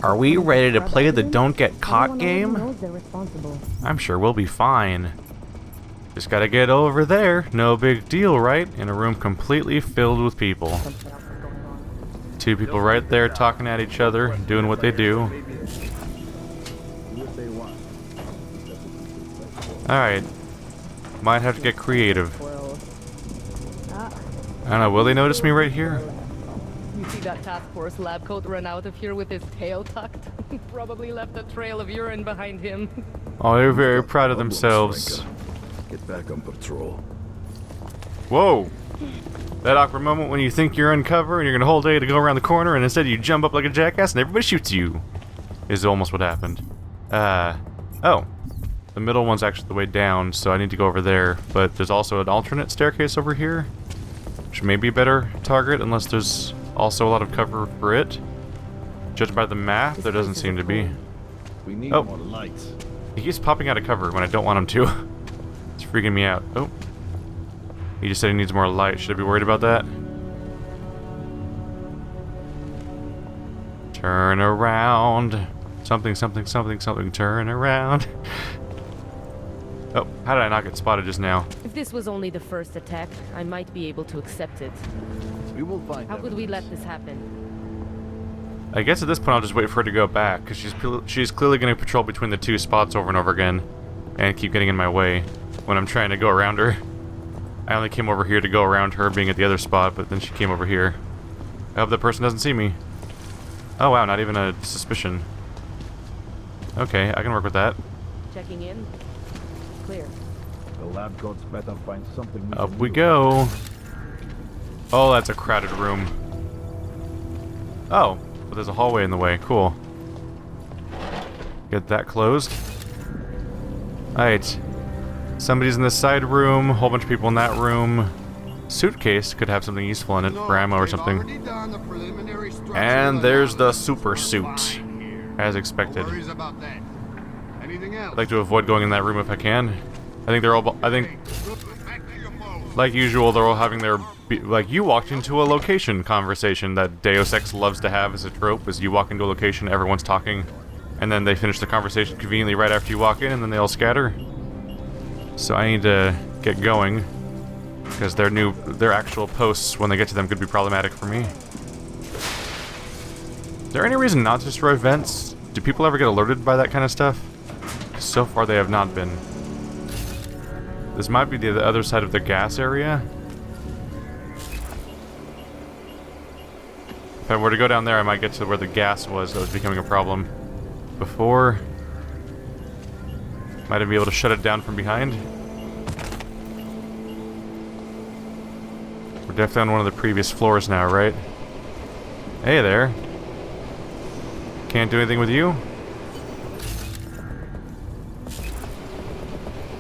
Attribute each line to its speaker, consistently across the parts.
Speaker 1: Are we ready to play the don't get caught game? I'm sure we'll be fine. Just gotta get over there. No big deal, right? In a room completely filled with people. Two people right there talking at each other, doing what they do. Alright. Might have to get creative. I don't know, will they notice me right here?
Speaker 2: You see that task force lab coat run out of here with his tail tucked? Probably left a trail of urine behind him.
Speaker 1: Oh, they're very proud of themselves.
Speaker 3: Get back on patrol.
Speaker 1: Whoa! That awkward moment when you think you're in cover and you're gonna hold A to go around the corner and instead you jump up like a jackass and everybody shoots you. Is almost what happened. Oh. The middle one's actually the way down, so I need to go over there. But there's also an alternate staircase over here, which may be a better target unless there's also a lot of cover for it. Judged by the map, there doesn't seem to be.
Speaker 3: We need more lights.
Speaker 1: He keeps popping out of cover when I don't want him to. It's freaking me out. Oh. He just said he needs more light. Should I be worried about that? Turn around. Something, something, something, something. Turn around. Oh, how did I not get spotted just now?
Speaker 2: If this was only the first attack, I might be able to accept it.
Speaker 3: We will find
Speaker 2: How could we let this happen?
Speaker 1: I guess at this point I'll just wait for her to go back, because she's clearly going to patrol between the two spots over and over again, and keep getting in my way when I'm trying to go around her. I only came over here to go around her being at the other spot, but then she came over here. I hope that person doesn't see me. Oh wow, not even a suspicion. Okay, I can work with that.
Speaker 2: Checking in. Clear.
Speaker 3: The lab coats better find something.
Speaker 1: Up we go. Oh, that's a crowded room. Oh, but there's a hallway in the way. Cool. Get that closed. Alright. Somebody's in the side room, a whole bunch of people in that room. Suitcase could have something useful in it, for ammo or something. And there's the super suit, as expected. I'd like to avoid going in that room if I can. I think they're all, like usual, they're all having their, like, you walked into a location conversation that Deus Ex loves to have as a trope, is you walk into a location, everyone's talking, and then they finish the conversation conveniently right after you walk in, and then they all scatter. So I need to get going, because their actual posts, when they get to them, could be problematic for me. Is there any reason not to destroy vents? Do people ever get alerted by that kind of stuff? So far they have not been. This might be the other side of the gas area. If I were to go down there, I might get to where the gas was that was becoming a problem before. Might even be able to shut it down from behind. We're definitely on one of the previous floors now, right? Hey there. Can't do anything with you?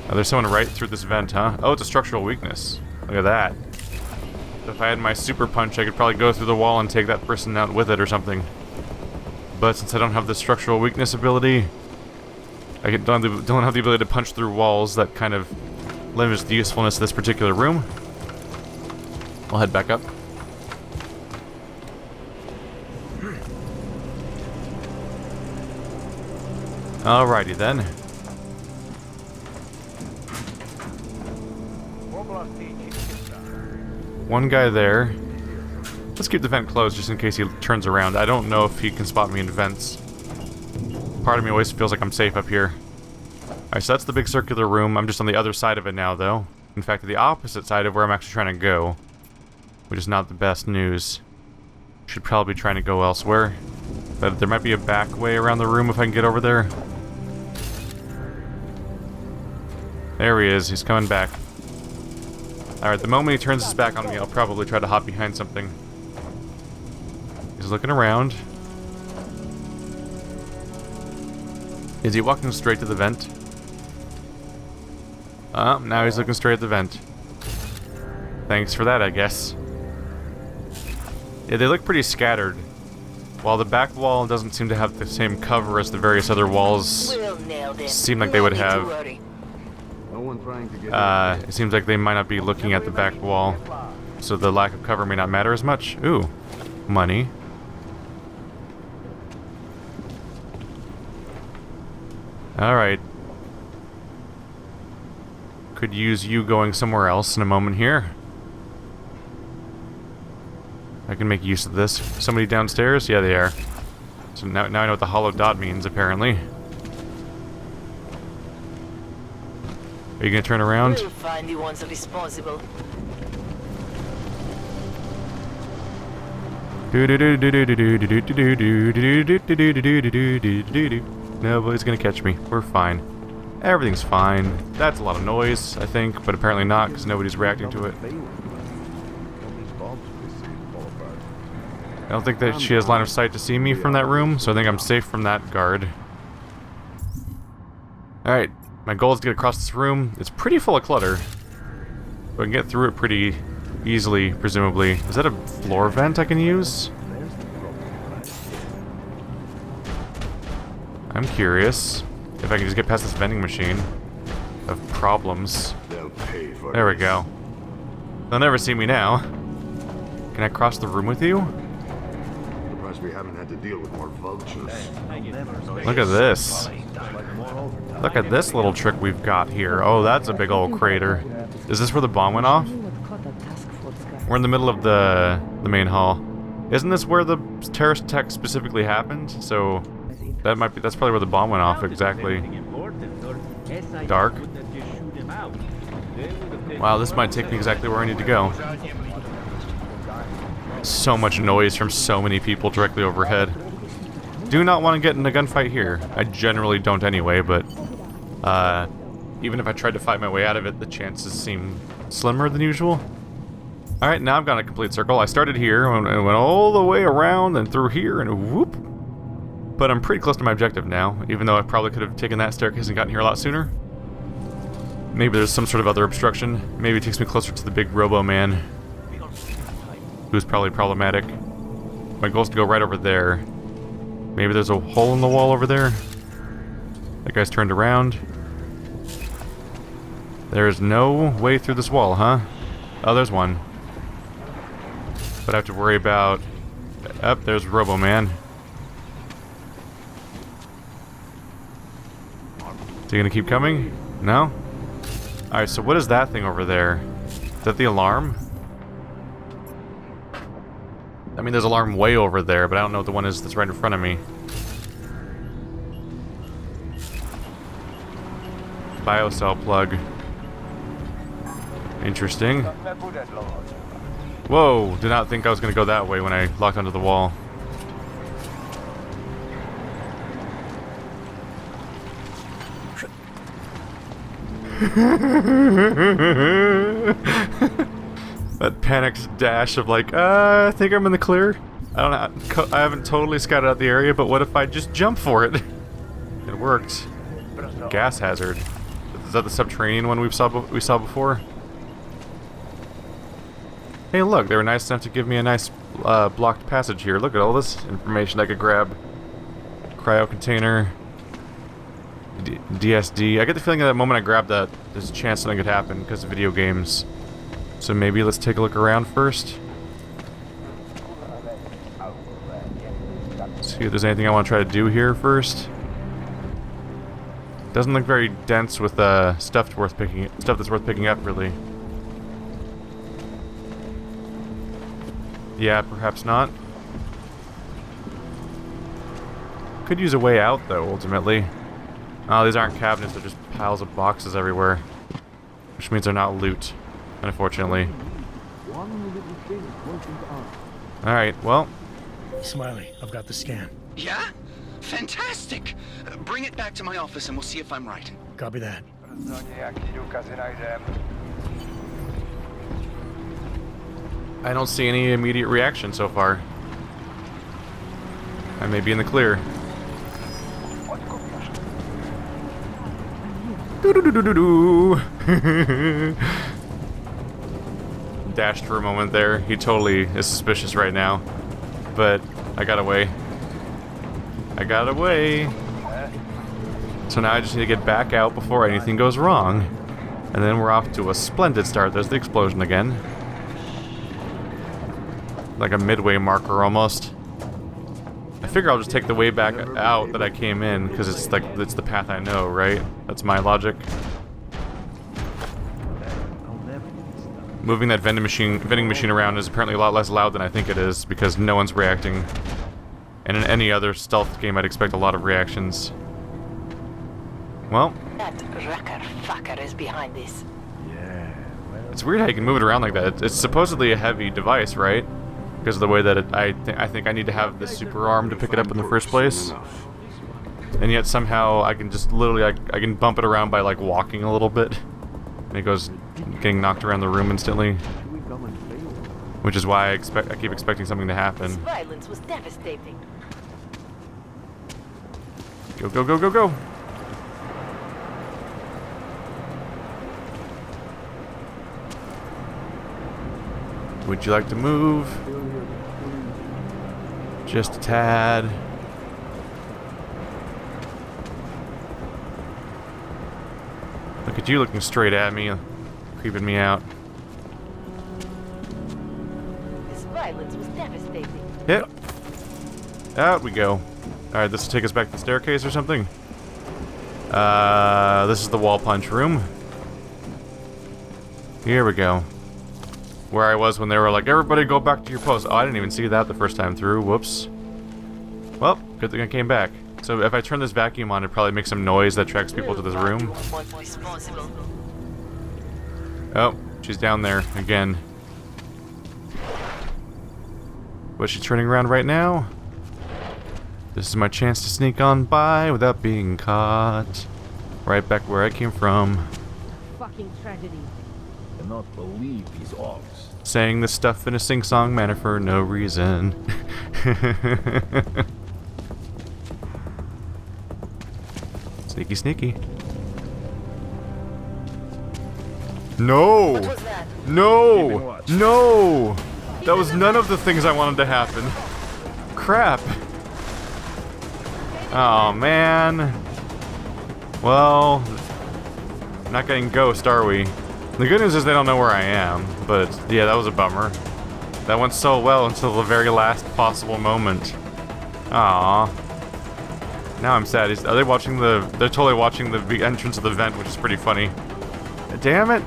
Speaker 1: Oh, there's someone right through this vent, huh? Oh, it's a structural weakness. Look at that. If I had my super punch, I could probably go through the wall and take that person out with it or something. But since I don't have the structural weakness ability, I don't have the ability to punch through walls. That kind of limits the usefulness of this particular room. I'll head back up. Alrighty then. One guy there. Let's keep the vent closed just in case he turns around. I don't know if he can spot me in vents. Part of me always feels like I'm safe up here. Alright, so that's the big circular room. I'm just on the other side of it now, though. In fact, the opposite side of where I'm actually trying to go. Which is not the best news. Should probably be trying to go elsewhere. But there might be a back way around the room if I can get over there. There he is. He's coming back. Alright, the moment he turns his back on me, I'll probably try to hop behind something. He's looking around. Is he walking straight to the vent? Now he's looking straight at the vent. Thanks for that, I guess. Yeah, they look pretty scattered. While the back wall doesn't seem to have the same cover as the various other walls seem like they would have. It seems like they might not be looking at the back wall, so the lack of cover may not matter as much. Ooh, money. Alright. Could use you going somewhere else in a moment here. I can make use of this. Somebody downstairs? Yeah, they are. So now I know what the hollow dot means, apparently. Are you gonna turn around?
Speaker 4: We'll find the ones responsible.
Speaker 1: Nobody's gonna catch me. We're fine. Everything's fine. That's a lot of noise, I think, but apparently not, because nobody's reacting to it. I don't think that she has line of sight to see me from that room, so I think I'm safe from that guard. Alright, my goal is to get across this room. It's pretty full of clutter, but I can get through it pretty easily, presumably. Is that a floor vent I can use? I'm curious if I can just get past this vending machine of problems. There we go. They'll never see me now. Can I cross the room with you?
Speaker 5: Surprised we haven't had to deal with more vultures.
Speaker 1: Look at this. Look at this little trick we've got here. Oh, that's a big old crater. Is this where the bomb went off? We're in the middle of the main hall. Isn't this where the terrorist attack specifically happened? So that's probably where the bomb went off exactly. Dark. Wow, this might take me exactly where I need to go. So much noise from so many people directly overhead. Do not want to get in a gunfight here. I generally don't anyway, but even if I tried to fight my way out of it, the chances seem slimmer than usual. Alright, now I've gone a complete circle. I started here and went all the way around and through here and whoop. But I'm pretty close to my objective now, even though I probably could have taken that staircase and gotten here a lot sooner. Maybe there's some sort of other obstruction. Maybe it takes me closer to the big robo-man, who's probably problematic. My goal is to go right over there. Maybe there's a hole in the wall over there. That guy's turned around. There's no way through this wall, huh? Oh, there's one. But I have to worry about... Oh, there's Robo-Man. Is he gonna keep coming? No? Alright, so what is that thing over there? Is that the alarm? I mean, there's an alarm way over there, but I don't know what the one is that's right in front of me. Biocell plug. Interesting. Whoa, did not think I was going to go that way when I locked onto the wall. That panicked dash of like, I think I'm in the clear. I don't know, I haven't totally scouted out the area, but what if I just jump for it? It worked. Gas hazard. Is that the subterranean one we saw before? Hey look, they were nice enough to give me a nice blocked passage here. Look at all this information I could grab. Cryo container. DSD. I get the feeling at that moment I grabbed that, there's a chance something could happen because of video games. So maybe let's take a look around first. See if there's anything I want to try to do here first. Doesn't look very dense with stuff that's worth picking up, really. Yeah, perhaps not. Could use a way out, though, ultimately. Oh, these aren't cabinets, they're just piles of boxes everywhere. Which means they're not loot, unfortunately. Alright, well.
Speaker 6: Smiley, I've got the scan.
Speaker 7: Yeah? Fantastic! Bring it back to my office and we'll see if I'm right.
Speaker 6: Copy that.
Speaker 1: I don't see any immediate reaction so far. I may be in the clear. Dashed for a moment there. He totally is suspicious right now. But I got away. I got away. So now I just need to get back out before anything goes wrong. And then we're off to a splendid start. There's the explosion again. Like a midway marker almost. I figure I'll just take the way back out that I came in, because it's like it's the path I know, right? That's my logic. Moving that vending machine around is apparently a lot less loud than I think it is, because no one's reacting. And in any other stealth game, I'd expect a lot of reactions. Well,
Speaker 4: That wrecker fucker is behind this.
Speaker 3: Yeah, well,
Speaker 1: it's weird how you can move it around like that. It's supposedly a heavy device, right? Because of the way that I think I need to have the super arm to pick it up in the first place. And yet somehow I can just literally, I can bump it around by like walking a little bit. And it goes getting knocked around the room instantly. Which is why I keep expecting something to
Speaker 4: This
Speaker 1: happen.
Speaker 4: violence was devastating.
Speaker 1: Go, go, go, go, go! Would you like to move? Just a tad. Look at you looking straight at me, creeping me out.
Speaker 4: This violence was devastating.
Speaker 1: Yep. Out we go. Alright, this will take us back to the staircase or something. This is the wall punch room. Here we go. Where I was when they were like, everybody go back to your post. Oh, I didn't even see that the first time through. Whoops. Well, good thing I came back. So if I turn this vacuum on, it probably makes some noise that attracts people to this room.
Speaker 4: What's responsible?
Speaker 1: Oh, she's down there again. Was she turning around right now? This is my chance to sneak on by without being caught. Right back where I came from.
Speaker 2: Fucking tragedy.
Speaker 3: cannot believe these augs.
Speaker 1: Saying this stuff in a sing-song manner for no reason. Sneaky, sneaky. No!
Speaker 4: What was that?
Speaker 3: Keeping
Speaker 1: No!
Speaker 3: watch.
Speaker 1: No! That was none of the things I wanted to happen. Crap. Oh, man. Well, not getting ghost, are we? The good news is they don't know where I am, but yeah, that was a bummer. That went so well until the very last possible moment. Aww. Now I'm sad. Are they watching the... They're totally watching the entrance of the vent, which is pretty funny. Damn it!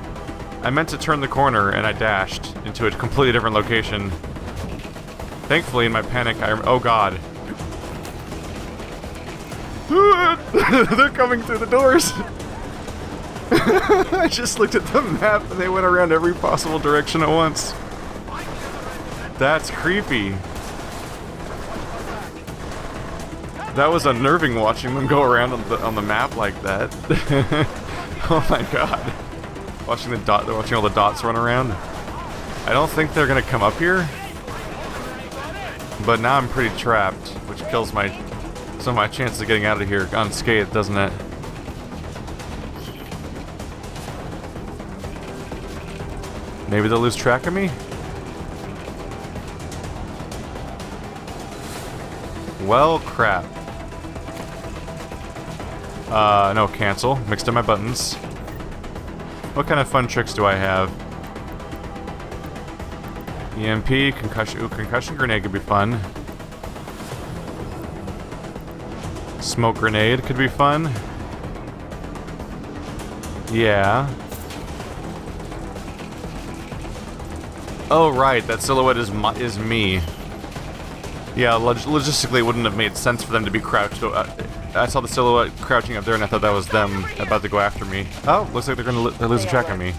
Speaker 1: I meant to turn the corner and I dashed into a completely different location. Thankfully, in my panic, oh god. They're coming through the doors! I just looked at the map and they went around every possible direction at once. That's creepy. That was unnerving watching them go around on the map like that. Oh my god. Watching all the dots run around. I don't think they're gonna come up here. But now I'm pretty trapped, which kills some of my chances of getting out of here unscathed, doesn't it? Maybe they'll lose track of me? Well, crap. No, cancel. Mixed up my buttons. What kind of fun tricks do I have? EMP, concussion. Ooh, concussion grenade could be fun. Smoke grenade could be fun. Yeah. Oh right, that silhouette is me. Yeah, logistically it wouldn't have made sense for them to be crouched. I saw the silhouette crouching up there and I thought that was them about to go after me. Oh, looks like they're losing track of me.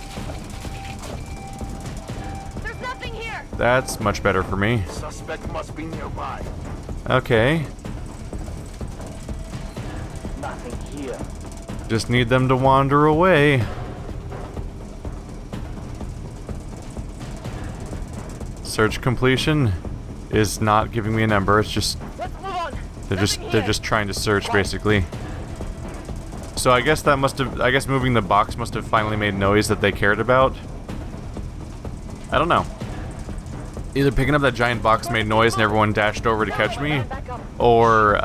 Speaker 2: There's nothing here.
Speaker 1: That's much better for me.
Speaker 5: Suspect must be nearby.
Speaker 1: Okay.
Speaker 5: Nothing here.
Speaker 1: Just need them to wander away. Search completion is not giving me a number. It's just
Speaker 2: Let's move on.
Speaker 1: they're just trying to search basically. So I guess moving the box must have finally made noise that they cared about. I don't know. Either picking up that giant box made noise and everyone dashed over to catch me, or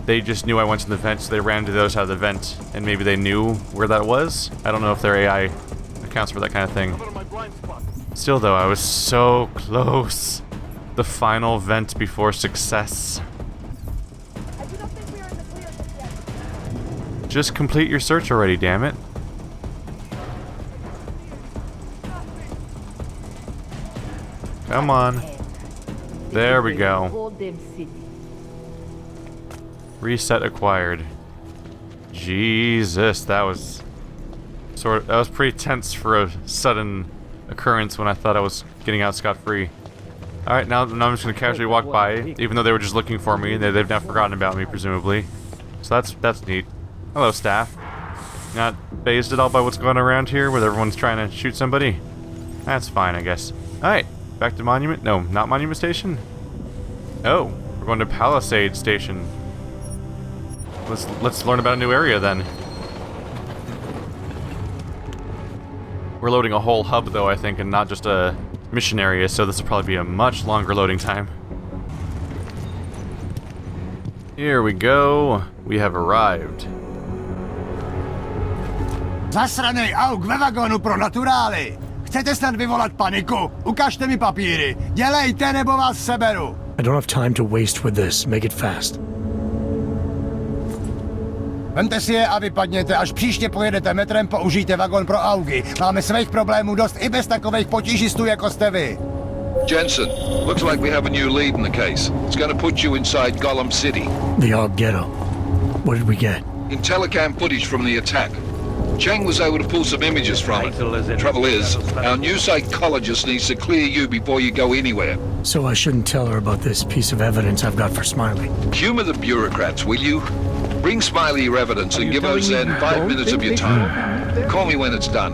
Speaker 1: they just knew I went to the vent, so they ran to the other side of the vent, and maybe they knew where that was. I don't know if their AI accounts for that kind of thing. Still though, I was so close. the final vent before success. Just complete your search already, damn it. Come on. There we go. Reset acquired. Jesus, that was pretty tense for a sudden occurrence when I thought I was getting out scot-free. Alright, now I'm just gonna casually walk by, even though they were just looking for me, and they've not forgotten about me, presumably. So that's neat. Hello, staff. Not fazed at all by what's going on around here, where everyone's trying to shoot somebody? That's fine, I guess. Alright, back to Monument? No, not Monument Station? Oh, we're going to Palisade Station. Let's learn about a new area, then. We're loading a whole hub, though, I think, and not just a mission area, so this will probably be a much longer loading time. Here we go. We have arrived.
Speaker 8: Zasranej auk ve vagonu pro naturály! Chcete snad vyvolat paniku? Ukažte mi papíry! Dělejte, nebo vás seberu!
Speaker 6: I don't have time to waste with this. Make it fast.
Speaker 8: Vemte si je a vypadněte, až příště pojedete metrem, použijte vagon pro augy. Máme svých problémů dost i bez takových potížistů, jako jste vy.
Speaker 9: Jensen, looks like we have a new lead in the case. It's gonna put you inside Gollum City.
Speaker 6: The Aug Ghetto. What did we get?
Speaker 9: Telecam footage from the attack. Cheng was able to pull some images from it. Trouble is, our new psychologist needs to clear you before you go anywhere.
Speaker 6: So I shouldn't tell her about this piece of evidence I've got for Smiley.
Speaker 9: Humor the bureaucrats, will you? Bring Smiley your evidence and give us then 5 minutes of your time. Call me when it's done.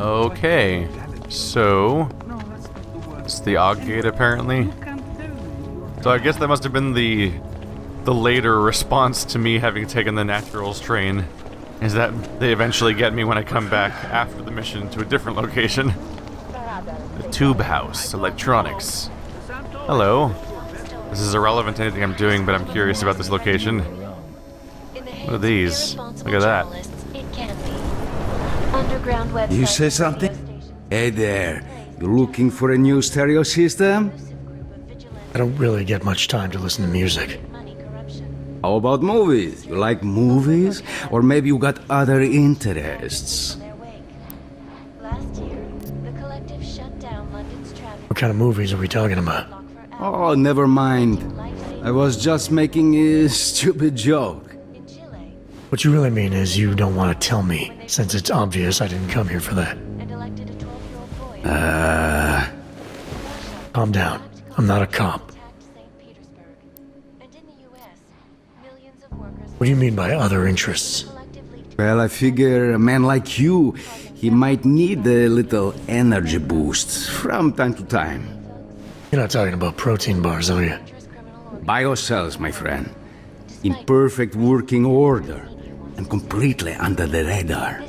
Speaker 1: Okay, so it's the Aug Gate apparently. So I guess that must have been the later response to me having taken the Naturals train, is that they eventually get me when I come back after the mission to a different location. The Tube House, Electronics. Hello. This is irrelevant to anything I'm doing, but I'm curious about this location. What are these? Look at that.
Speaker 10: You say something? Hey there, you looking for a new stereo system?
Speaker 6: I don't really get much time to listen to music.
Speaker 10: How about movies? You like movies? Or maybe you got other interests?
Speaker 6: What kind of movies are we talking about?
Speaker 10: Oh, never mind. I was just making a stupid joke.
Speaker 6: What you really mean is you don't want to tell me, since it's obvious I didn't come here for that. Calm down. I'm not a cop. What do you mean by other interests?
Speaker 10: Well, I figure a man like you, he might need a little energy boost from time to time.
Speaker 6: You're not talking about protein bars, are you?
Speaker 10: Biocells, my friend. In perfect working order and completely under the radar.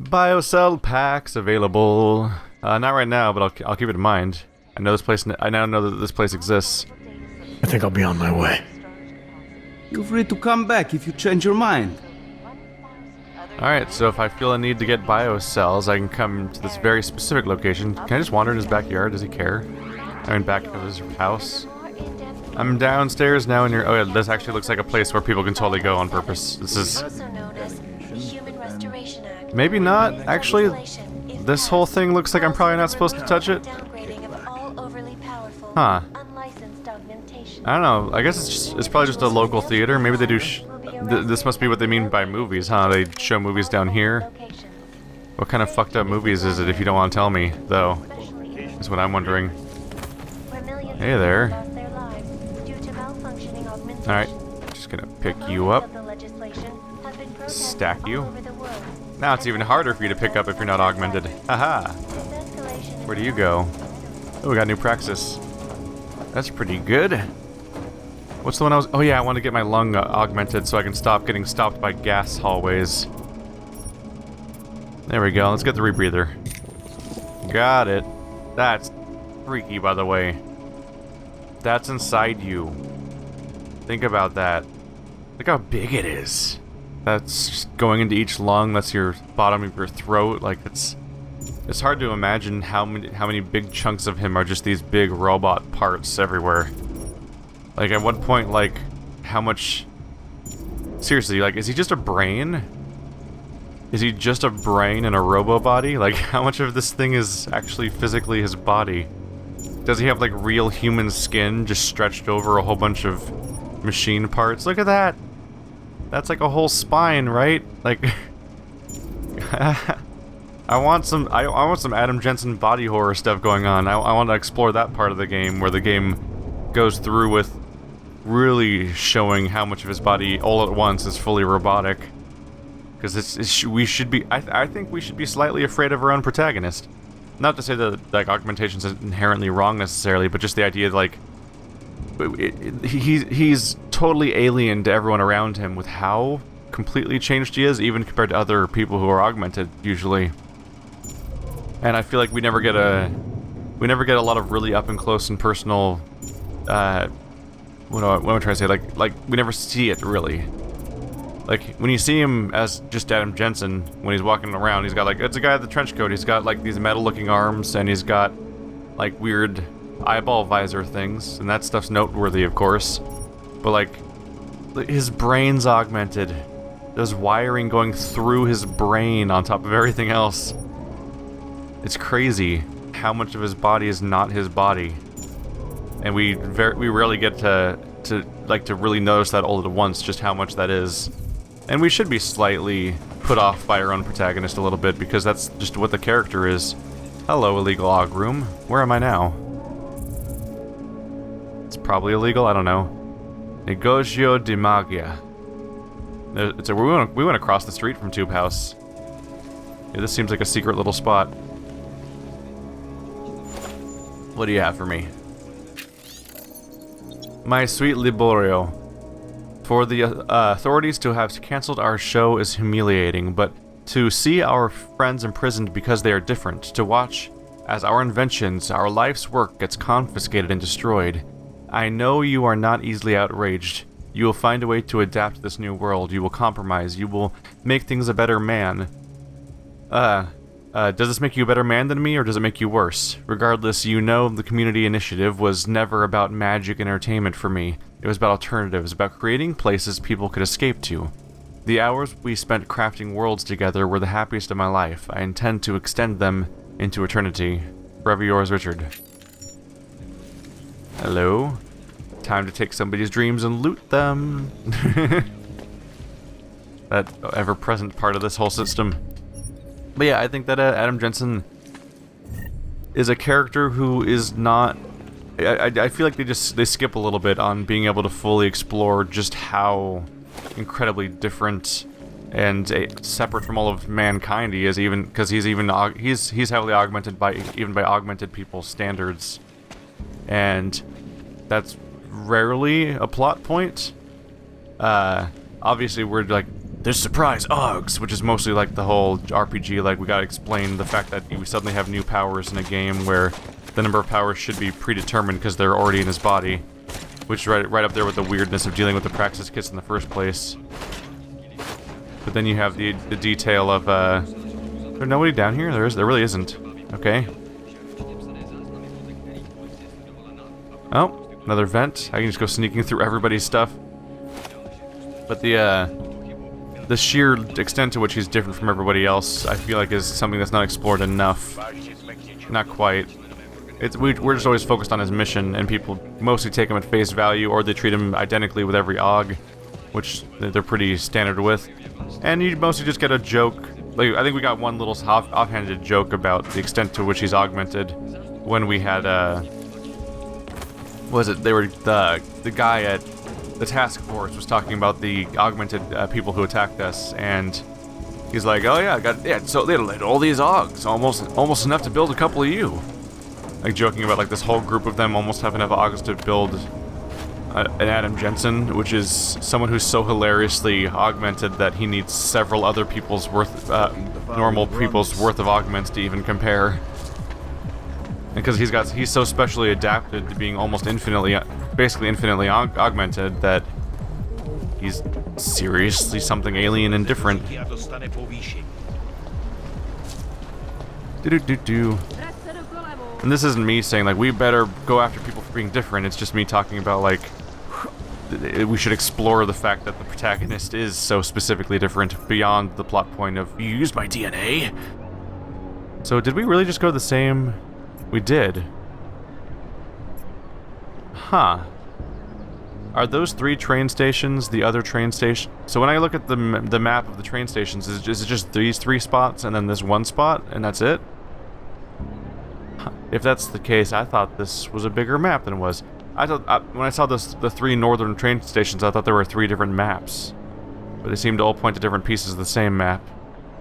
Speaker 1: Biocell packs available. Not right now, but I'll keep it in mind. I know this place. I now know that this place exists.
Speaker 6: I think I'll be on my way.
Speaker 10: Feel free to come back if you change your mind.
Speaker 1: Alright, so if I feel a need to get biocells, I can come to this very specific location. Can I just wander in his backyard? Does he care? I mean, back of his house. I'm downstairs now in your... Oh yeah, this actually looks like a place where people can totally go on purpose. This is... Maybe not, actually. This whole thing looks like I'm probably not supposed to touch it. Huh. I don't know. I guess it's probably just a local theater. Maybe they do. This must be what they mean by movies, huh? They show movies down here. What kind of fucked up movies is it? If you don't want to tell me, though, is what I'm wondering. Hey there. All right, just gonna pick you up, stack you. Now it's even harder for you to pick up if you're not augmented. Haha. Where do you go? Oh, we got new praxis. That's pretty good. What's the one I was... Oh yeah, I want to get my lung augmented so I can stop getting stopped by gas hallways. There we go. Let's get the rebreather. Got it. That's freaky, by the way. That's inside you. Think about that. Look how big it is. That's just going into each lung. That's your bottom of your throat. Like, it's It's hard to imagine how many big chunks of him are just these big robot parts everywhere. Like, at what point, like, how much... Seriously, like, is he just a brain? Is he just a brain in a robo-body? Like, how much of this thing is actually physically his body? Does he have, like, real human skin just stretched over a whole bunch of machine parts? Look at that! That's like a whole spine, right? Like... I want some Adam Jensen body horror stuff going on. I want to explore that part of the game where the game goes through with really showing how much of his body all at once is fully robotic. Because we should be, I think we should be slightly afraid of our own protagonist. Not to say that like augmentations is inherently wrong necessarily, but just the idea that, like, he's totally alien to everyone around him with how completely changed he is, even compared to other people who are augmented usually. And I feel like we never get a lot of really up and close and personal. What am I trying to say? Like we never see it really. Like when you see him as just Adam Jensen when he's walking around, he's got like, it's a guy with the trench coat. He's got like these metal-looking arms, and he's got like weird eyeball visor things, and that stuff's noteworthy, of course. But like his brain's augmented. There's wiring going through his brain on top of everything else. It's crazy how much of his body is not his body, and we rarely get to really notice that all at once, just how much that is. And we should be slightly put off by our own protagonist a little bit, because that's just what the character is. Hello, illegal aug room. Where am I now? It's probably illegal. I don't know. Negozio di Magia. We went across the street from Tube House. Yeah, this seems like a secret little spot. What do you have for me? My sweet Liborio. For the authorities to have cancelled our show is humiliating, but to see our friends imprisoned because they are different, to watch as our inventions, our life's work gets confiscated and destroyed. I know you are not easily outraged. You will find a way to adapt to this new world. You will compromise. You will make things a better man. Does this make you a better man than me, or does it make you worse? Regardless, you know the community initiative was never about magic and entertainment for me. It was about alternatives, about creating places people could escape to. The hours we spent crafting worlds together were the happiest of my life. I intend to extend them into eternity. Forever yours, Richard. Hello? Time to take somebody's dreams and loot them. That ever-present part of this whole system. But yeah, I think that Adam Jensen is a character who is not... I feel like they skip a little bit on being able to fully explore just how incredibly different and separate from all of mankind he is, even because he's heavily augmented by augmented people's standards, and that's rarely a plot point. Obviously we're like, there's surprise augs, which is mostly like the whole RPG, like we gotta explain the fact that we suddenly have new powers in a game where the number of powers should be predetermined because they're already in his body, which is right up there with the weirdness of dealing with the praxis kits in the first place. But then you have the detail of there's nobody down here? There really isn't. Okay. Oh, another vent. I can just go sneaking through everybody's stuff. But the sheer extent to which he's different from everybody else, I feel like is something that's not explored enough. Not quite. We're just always focused on his mission, and people mostly take him at face value, or they treat him identically with every aug, which they're pretty standard with. And you mostly just get a joke. Like, I think we got one little offhanded joke about the extent to which he's augmented when we had they were the guy at the task force was talking about the augmented people who attacked us, and he's like, oh yeah, so they had all these augs, almost enough to build a couple of you. Like joking about like this whole group of them almost having enough augs to build an Adam Jensen, which is someone who's so hilariously augmented that he needs several other people's normal people's worth of augments to even compare. Because he's so specially adapted to being almost basically infinitely augmented that he's seriously something alien and different. Do-do-do-do. And this isn't me saying, like, we better go after people for being different. It's just me talking about, like, we should explore the fact that the protagonist is so specifically different beyond the plot point of, you used my DNA? So did we really just go the same? We did. Huh. Are those 3 train stations the other train station? So when I look at the map of the train stations, is it just these 3 spots and then this 1 spot and that's it? If that's the case, I thought this was a bigger map than it was. I thought when I saw the 3 northern train stations, I thought there were 3 different maps, but they seem to all point to different pieces of the same map,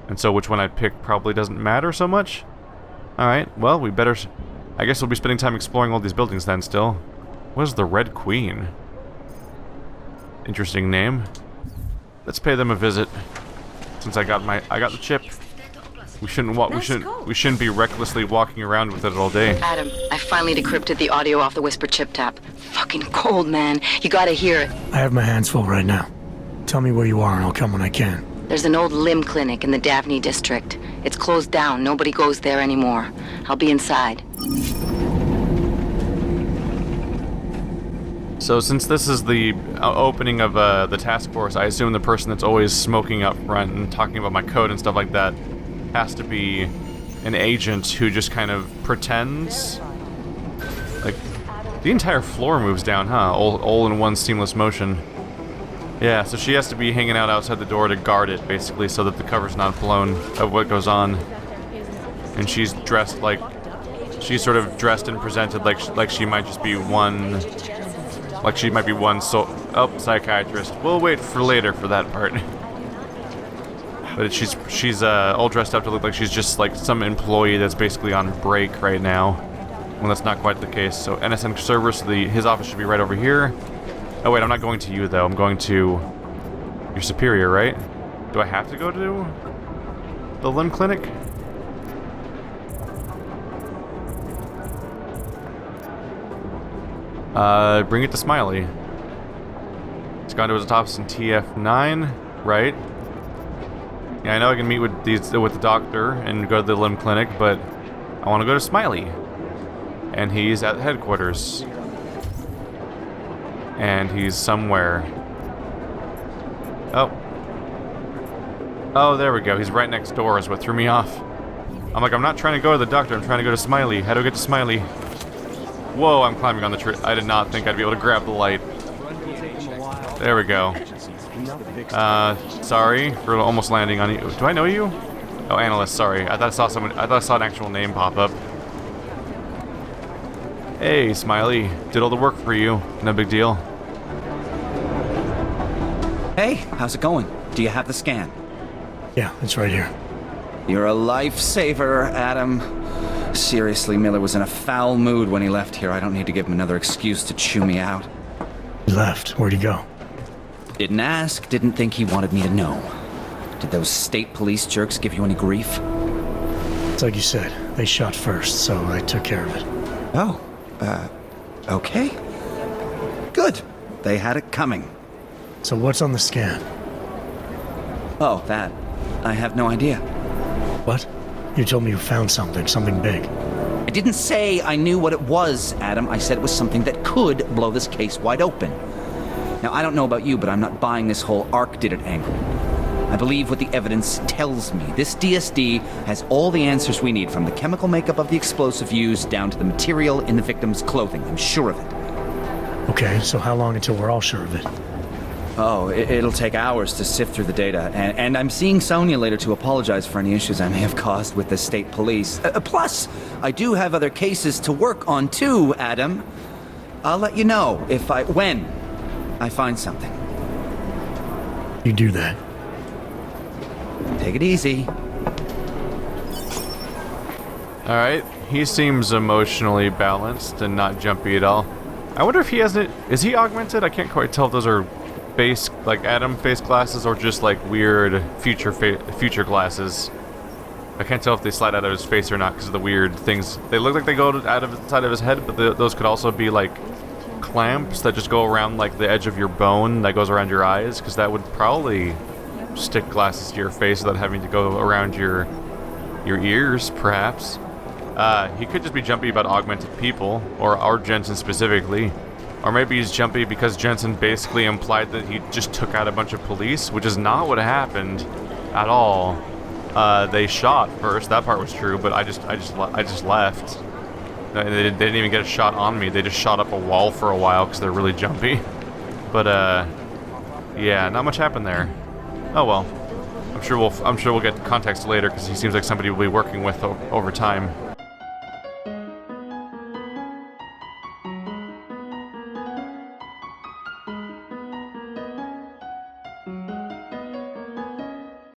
Speaker 1: and so which one I pick probably doesn't matter so much. All right, well, we better. I guess we'll be spending time exploring all these buildings then. Still, what is the Red Queen? Interesting name. Let's pay them a visit. Since I got the chip. We shouldn't be recklessly walking around with it all day.
Speaker 4: Adam, I finally decrypted the audio off the whisper chip tap. Fucking cold, man. You gotta hear it.
Speaker 6: I have my hands full right now. Tell me where you are and I'll come when I can.
Speaker 4: There's an old limb clinic in the Daphne district. It's closed down. Nobody goes there anymore. I'll be inside.
Speaker 1: So since this is the opening of the task force, I assume the person that's always smoking up front and talking about my code and stuff like that has to be an agent who just kind of pretends. Like, the entire floor moves down, huh? All in one seamless motion. Yeah, so she has to be hanging out outside the door to guard it, basically, so that the cover's not blown of what goes on. And she's dressed like... She's sort of dressed and presented like she might just be one... Like she might be one psychiatrist. We'll wait for later for that part. But she's all dressed up to look like she's just like some employee that's basically on break right now. Well, that's not quite the case. So NSN server, so his office should be right over here. Oh wait, I'm not going to you though. I'm going to your superior, right? Do I have to go to the limb clinic? Bring it to Smiley. He's gone to his office in TF9, right? Yeah, I know I can meet with the doctor and go to the limb clinic, but I want to go to Smiley. And he's at headquarters. And he's somewhere. Oh. Oh, there we go. He's right next door is what threw me off. I'm like, I'm not trying to go to the doctor, I'm trying to go to Smiley. How do I get to Smiley? Whoa, I'm climbing on the tree. I did not think I'd be able to grab the light. There we go. Sorry for almost landing on you. Do I know you? Oh, analyst, sorry. I thought I saw an actual name pop up. Hey, Smiley. Did all the work for you. No big deal.
Speaker 7: Hey, how's it going? Do you have the scan?
Speaker 6: Yeah, it's right here.
Speaker 7: You're a lifesaver, Adam. Seriously, Miller was in a foul mood when he left here. I don't need to give him another excuse to chew me out.
Speaker 6: He left. Where'd he go?
Speaker 7: Didn't ask, didn't think he wanted me to know. Did those state police jerks give you any grief?
Speaker 6: It's like you said. They shot first, so I took care of it.
Speaker 7: Oh, okay. Good. They had it coming.
Speaker 6: So what's on the scan?
Speaker 7: Oh, that. I have no idea.
Speaker 6: What? You told me you found something big.
Speaker 7: I didn't say I knew what it was, Adam. I said it was something that could blow this case wide open. Now, I don't know about you, but I'm not buying this whole ARC did it angle. I believe what the evidence tells me. This DSD has all the answers we need, from the chemical makeup of the explosive used down to the material in the victim's clothing. I'm sure of it.
Speaker 6: Okay, so how long until we're all sure of it?
Speaker 7: Oh, it'll take hours to sift through the data, and I'm seeing Sonia later to apologize for any issues I may have caused with the state police. Plus, I do have other cases to work on too, Adam. I'll let you know when I find something.
Speaker 6: You do that.
Speaker 7: Take it easy.
Speaker 1: Alright, he seems emotionally balanced and not jumpy at all. I wonder if he has it. Is he augmented? I can't quite tell if those are face, like Adam face glasses, or just like weird future glasses. I can't tell if they slide out of his face or not because of the weird things. They look like they go out of the side of his head, but those could also be like clamps that just go around like the edge of your bone that goes around your eyes, because that would probably stick glasses to your face without having to go around your Your ears, perhaps. He could just be jumpy about augmented people, or Jensen specifically. Or maybe he's jumpy because Jensen basically implied that he just took out a bunch of police, which is not what happened at all. They shot first. That part was true, but I just left. They didn't even get a shot on me. They just shot up a wall for a while because they're really jumpy. But yeah, not much happened there. Oh well. I'm sure we'll get context later because he seems like somebody we'll be working with over time.